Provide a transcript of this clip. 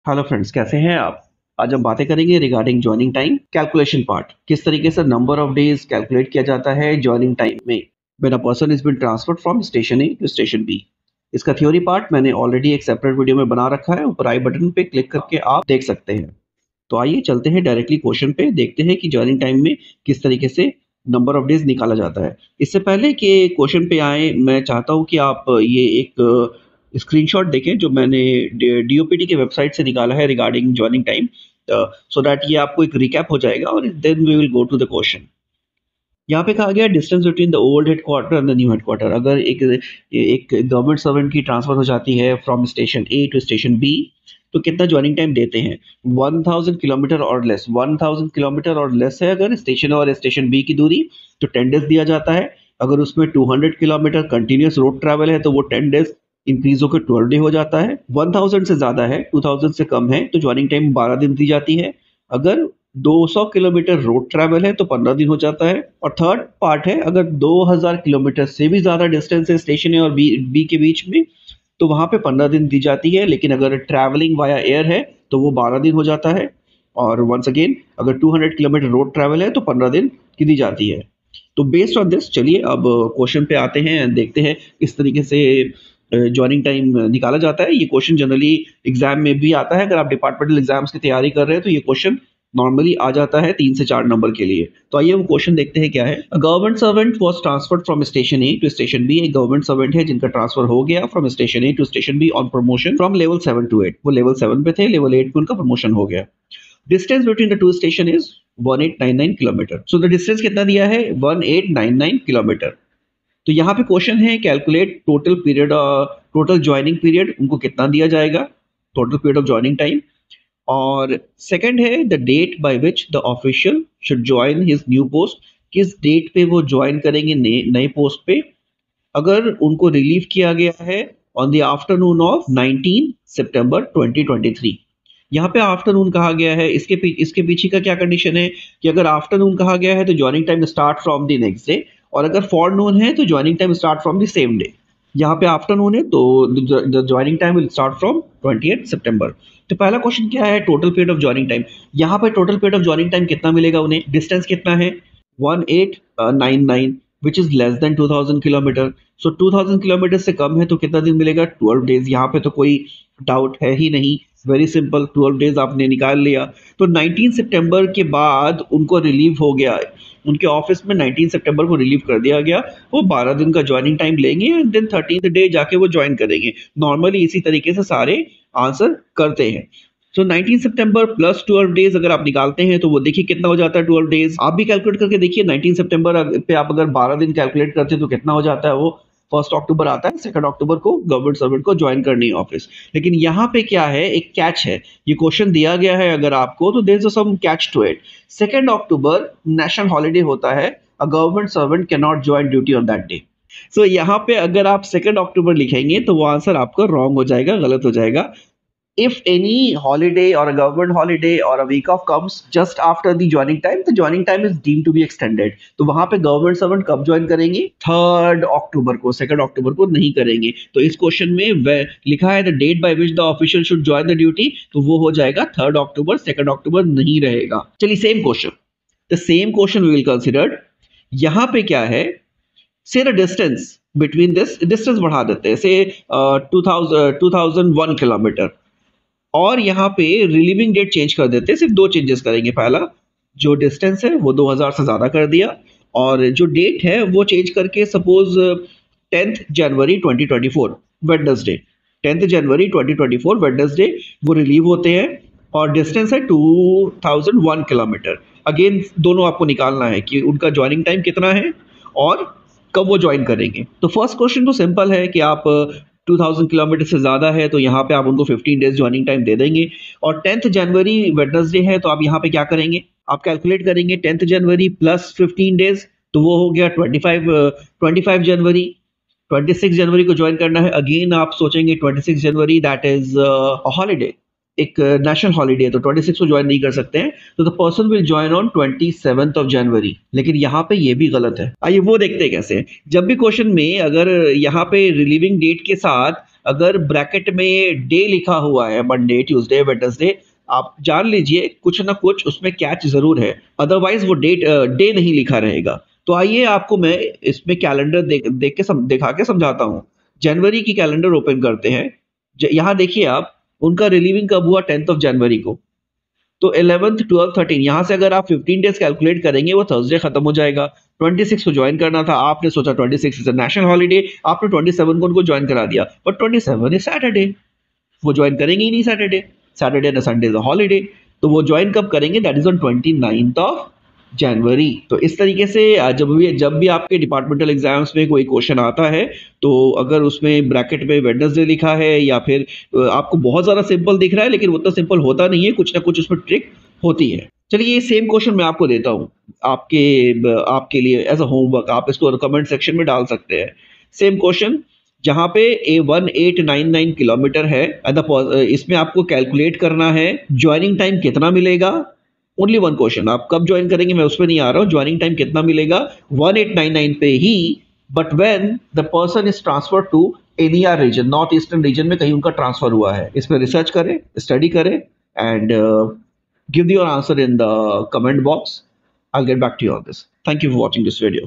Hello friends, कैसे हैं आप। आज हम बातें करेंगे regarding joining time calculation part. किस तरीके से नंबर ऑफ डेज कैलकुलेट किया जाता है ज्वाइनिंग टाइम में when a person is been transferred from station A to station B. इसका थ्योरी पार्ट मैंने ऑलरेडी एक सेपरेट वीडियो में बना रखा है, ऊपर आई बटन पे क्लिक करके आप देख सकते हैं। तो आइए चलते हैं डायरेक्टली क्वेश्चन पे, देखते हैं कि ज्वाइनिंग टाइम में किस तरीके से नंबर ऑफ डेज निकाला जाता है। इससे पहले कि क्वेश्चन पे आए, मैं चाहता हूं कि आप ये एक स्क्रीनशॉट देखें जो मैंने डीओपीटी के वेबसाइट से निकाला है regarding joining time, so that ये आपको एक रिकैप हो जाएगा और then we will go to the question. यहाँ पे कहा गया distance between the old headquarter and the new headquarter. अगर एक गवर्नमेंट सर्वेंट की ट्रांसफर हो जाती है from station A to station B, तो कितना ज्वाइनिंग टाइम देते हैं। 1000 किलोमीटर और लेस, 1000 किलोमीटर और लेस है अगर स्टेशन और स्टेशन बी की दूरी, तो 10 डेज दिया जाता है। अगर उसमें 200 किलोमीटर कंटिन्यूस रोड ट्रैवल है तो वो 10 डेज इंक्रीज होकर 12 डे हो जाता है। 1000 से ज्यादा है, 2000 से कम है, तो ज्वाइनिंग टाइम 12 दिन दी जाती है। अगर 200 किलोमीटर रोड ट्रैवल है तो 15 दिन हो जाता है। और थर्ड पार्ट है, अगर 2000 किलोमीटर से भी ज्यादा डिस्टेंस है स्टेशन ए और बी के बीच में, तो वहां पे 15 दिन दी जाती है। लेकिन अगर ट्रैवलिंग वाया एयर है तो वो 12 दिन हो जाता है। और वंस अगेन, अगर 200 किलोमीटर रोड ट्रैवल है तो 15 दिन की दी जाती है। तो बेस्ड ऑन दिस चलिए अब क्वेश्चन पे आते हैं, देखते हैं किस तरीके से ज्वाइनिंग टाइम निकाला जाता है। ये क्वेश्चन जनरली एग्जाम में भी आता है। अगर आप डिपार्टमेंटल एग्जाम्स की तैयारी कर रहे हैं तो ये क्वेश्चन नॉर्मली आ जाता है 3 से 4 नंबर के लिए। तो आइए वो क्वेश्चन देखते हैं क्या है। Government servant was transferred from station A to station B. एक गवर्नमेंट सर्वेंट है जिनका ट्रांसफर हो गया from station A to station B on promotion from level 7 to 8। वो लेवल 7 पे थे, लेवल 8 पे उनका प्रमोशन हो गया। Distance between the two station is 1899 kilometre. So the distance कितना दिया है, 1899 किलोमीटर। तो यहाँ पे क्वेश्चन है calculate total period, total joining period उनको कितना दिया जाएगा, total period of joining time. और सेकंड है the date by which the official should join his new post. किस डेट पे वो ज्वाइन करेंगे नए पोस्ट पे। अगर उनको रिलीव किया गया है ऑन द आफ्टरनून ऑफ 19 सितंबर 2023। यहाँ पे आफ्टरनून कहा गया है, इसके पीछे का क्या कंडीशन है कि अगर आफ्टरनून कहा गया है तो joining time start from the next day, और अगर फॉरनून है तो joining time start from the same day. यहाँ पे आफ्टरनून है तो the joining time will start from 28 सितंबर। तो पहला क्वेश्चन क्या है, total period of joining time. यहाँ पे total period of joining time कितना मिलेगा उन्हें, डिस्टेंस कितना है 1899 which is less than 2000 kilometre. So 2000 kilometre से कम है तो कितना दिन मिलेगा, 12 डेज। यहाँ पे तो कोई डाउट है ही नहीं, वेरी सिंपल, 12 डेज आपने निकाल लिया। तो 19 सितंबर के बाद उनको रिलीव हो गया, उनके ऑफिस में 19 सितंबर को रिलीव कर दिया गया। वो 12 दिन का ज्वाइनिंग टाइम लेंगे एंड देन 13th डे जाके वो ज्वाइन करेंगे। नॉर्मली इसी तरीके से सारे आंसर करते हैं। सो 19 सितंबर प्लस 12 डेज अगर आप निकालते हैं तो वो देखिए कितना हो जाता है 12 डेज। आप भी कैलकुलेट करके देखिए, 19 सितंबर पे आप अगर 12 दिन कैलकुलेट करते हैं तो कितना हो जाता है वो। 1 अक्टूबर आता है, 2 अक्टूबर को गवर्नमेंट सर्वेंट को ज्वाइन करनी है ऑफिस। लेकिन यहाँ पे क्या है, एक कैच है। ये क्वेश्चन दिया गया है अगर आपको तो there is some catch to it. 2 अक्टूबर नेशनल हॉलीडे होता है, a government servant can not join duty on that day. So यहाँ पे अगर आप 2 अक्टूबर लिखेंगे तो वो आंसर आपका रॉन्ग हो जाएगा, गलत हो जाएगा। If any holiday or a government holiday or a week off comes just after the joining time, the joining time is deemed to be extended. तो वहां पे गवर्नमेंट सर्वेंट कब ज्वाइन करेंगे, 3 अक्टूबर को, 2 अक्टूबर को नहीं करेंगे। तो इस क्वेश्चन में लिखा है the date by which the official should join the duty, तो वो हो जाएगा 3 अक्टूबर, 2 अक्टूबर नहीं रहेगा। चलिए same question, the same question we will consider. यहाँ पे क्या है, say the distance between this, distance बढ़ा देते हैं, से 2001 किलोमीटर। और यहाँ पे रिलीविंग डेट चेंज कर देते हैं, सिर्फ 2 चेंजेस करेंगे। पहला, जो डिस्टेंस है वो 2000 से ज्यादा कर दिया, और जो डेट है वो चेंज करके सपोज 10 जनवरी 2024 वेडनेसडे, 10 जनवरी 2024 वेडनेसडे वो रिलीव होते हैं, और डिस्टेंस है 2001 किलोमीटर। अगेन दोनों आपको निकालना है कि उनका ज्वाइनिंग टाइम कितना है और कब वो ज्वाइन करेंगे। तो फर्स्ट क्वेश्चन तो सिंपल है कि आप 2000 किलोमीटर से ज़्यादा है तो यहाँ पे आप उनको 15 डेज ज्वाइनिंग टाइम दे देंगे। और 10 जनवरी वेडनेसडे है तो आप यहाँ पे क्या करेंगे, आप कैलकुलेट करेंगे 10 जनवरी प्लस 15 डेज, तो वो हो गया 25 जनवरी। 26 जनवरी को ज्वाइन करना है। अगेन आप सोचेंगे 26 जनवरी दैट इज हॉलीडे, एक नेशनल हॉलीडे है, तो 26 को ज्वाइन नहीं कर सकते हैं, तो the person will join on 27th of January. लेकिन यहाँ पे ये भी गलत है। आइए वो देखते हैं कैसे। जब भी क्वेश्चन में अगर यहाँ पे रिलीविंग डेट के साथ अगर ब्रैकेट में डे लिखा हुआ है मंडे ट्यूसडे वेडनेसडे, आप जान लीजिए कुछ ना कुछ उसमें कैच जरूर है, अदरवाइज वो डे नहीं लिखा रहेगा। तो आइए आपको मैं इसमें कैलेंडर दिखा के समझाता हूँ। जनवरी की कैलेंडर ओपन करते हैं। यहाँ देखिए आप, उनका रिलीविंग कब हुआ, 10th ऑफ जनवरी को। तो 11th 12th 13, यहाँ से अगर आप 15 डेज कैलकुलेट करेंगे वो थर्सडे खत्म हो जाएगा। 26 को ज्वाइन करना था, आपने सोचा 26 इज नेशनल हॉलीडे, आपने 27 को उनको ज्वाइन करा दिया, बट 27 इज सैटरडे, वो ज्वाइन करेंगे ही नहीं सैटरडे, सैटरडे ना संडे इज हॉलीडे। तो वो ज्वाइन कब करेंगे, that is on 29th of January. तो इस तरीके से जब भी आपके डिपार्टमेंटल एग्जाम्स में कोई क्वेश्चन आता है, तो अगर उसमें ब्रैकेट में वेडनेसडे लिखा है या फिर आपको बहुत ज़्यादा सिंपल दिख रहा है लेकिन उतना सिंपल होता नहीं है, कुछ ना कुछ उसमें ट्रिक होती है। चलिए ये सेम क्वेश्चन मैं आपको देता हूँ आपके लिए एज अ होमवर्क, आप इसको कमेंट सेक्शन में डाल सकते हैं। सेम क्वेश्चन, जहाँ पे 1899 किलोमीटर है, इसमें आपको कैलकुलेट करना है ज्वाइनिंग टाइम कितना मिलेगा। ओनली वन क्वेश्चन, आप कब ज्वाइन करेंगे मैं उस पर नहीं आ रहा हूँ, ज्वाइनिंग टाइम कितना मिलेगा 1899 पे ही, but when the person is transfer to NER region, north eastern region में कहीं उनका ट्रांसफर हुआ है। इस पर रिसर्च करें, स्टडी करें and give your answer in the comment box. I'll get back to you on this. Thank you for watching this video.